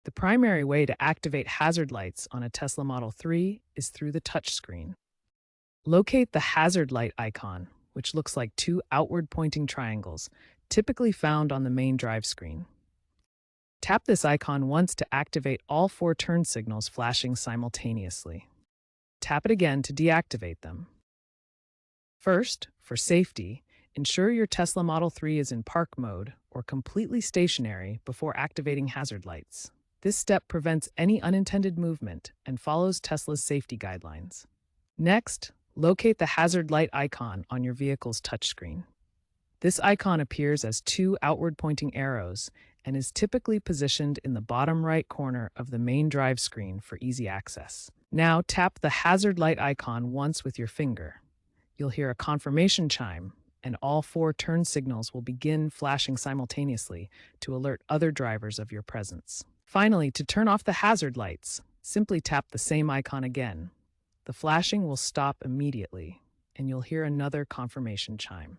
The primary way to activate hazard lights on a Tesla Model 3 is through the touchscreen. Locate the hazard light icon, which looks like two outward-pointing triangles, typically found on the main drive screen. Tap this icon once to activate all four turn signals flashing simultaneously. Tap it again to deactivate them. First, for safety, ensure your Tesla Model 3 is in park mode or completely stationary before activating hazard lights. This step prevents any unintended movement and follows Tesla's safety guidelines. Next, locate the hazard light icon on your vehicle's touchscreen. This icon appears as two outward-pointing arrows and is typically positioned in the bottom right corner of the main drive screen for easy access. Now tap the hazard light icon once with your finger. You'll hear a confirmation chime, and all four turn signals will begin flashing simultaneously to alert other drivers of your presence. Finally, to turn off the hazard lights, simply tap the same icon again. The flashing will stop immediately, and you'll hear another confirmation chime.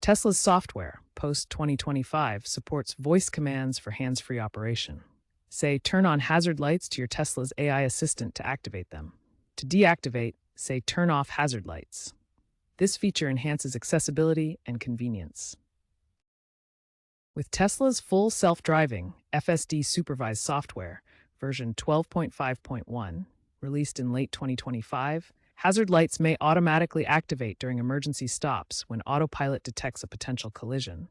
Tesla's software, post-2025, supports voice commands for hands-free operation. Say, turn on hazard lights to your Tesla's AI assistant to activate them. To deactivate, say, turn off hazard lights. This feature enhances accessibility and convenience. With Tesla's full self-driving FSD supervised software, version 12.5.1, released in late 2025, hazard lights may automatically activate during emergency stops when autopilot detects a potential collision.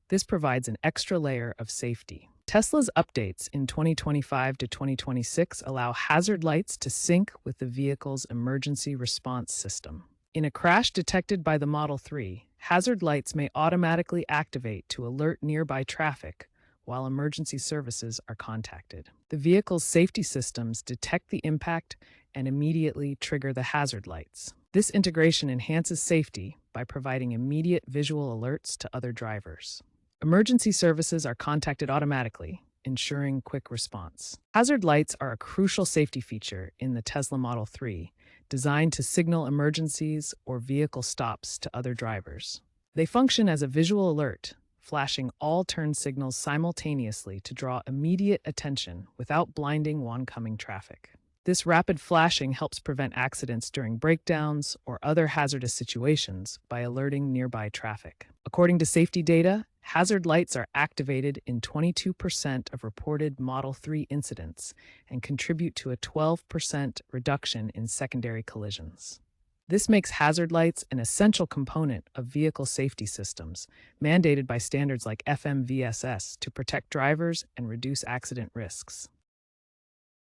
This provides an extra layer of safety. Tesla's updates in 2025 to 2026 allow hazard lights to sync with the vehicle's emergency response system. In a crash detected by the Model 3, hazard lights may automatically activate to alert nearby traffic while emergency services are contacted. The vehicle's safety systems detect the impact and immediately trigger the hazard lights. This integration enhances safety by providing immediate visual alerts to other drivers. Emergency services are contacted automatically, ensuring quick response. Hazard lights are a crucial safety feature in the Tesla Model 3, designed to signal emergencies or vehicle stops to other drivers. They function as a visual alert, flashing all turn signals simultaneously to draw immediate attention without blinding oncoming traffic. This rapid flashing helps prevent accidents during breakdowns or other hazardous situations by alerting nearby traffic. According to safety data, hazard lights are activated in 22% of reported Model 3 incidents and contribute to a 12% reduction in secondary collisions. This makes hazard lights an essential component of vehicle safety systems, mandated by standards like FMVSS to protect drivers and reduce accident risks.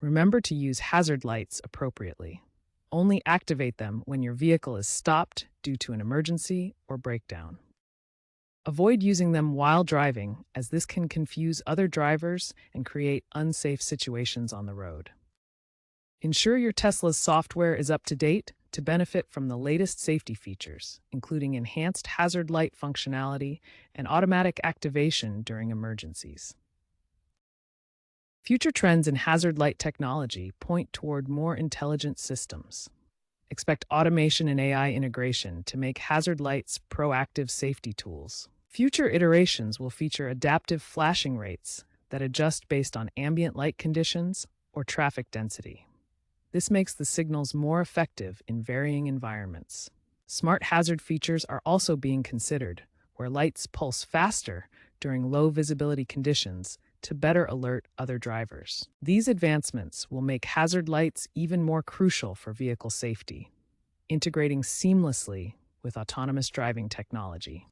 Remember to use hazard lights appropriately. Only activate them when your vehicle is stopped due to an emergency or breakdown. Avoid using them while driving, as this can confuse other drivers and create unsafe situations on the road. Ensure your Tesla's software is up to date to benefit from the latest safety features, including enhanced hazard light functionality and automatic activation during emergencies. Future trends in hazard light technology point toward more intelligent systems. Expect automation and AI integration to make hazard lights proactive safety tools. Future iterations will feature adaptive flashing rates that adjust based on ambient light conditions or traffic density. This makes the signals more effective in varying environments. Smart hazard features are also being considered, where lights pulse faster during low visibility conditions to better alert other drivers. These advancements will make hazard lights even more crucial for vehicle safety, integrating seamlessly with autonomous driving technology.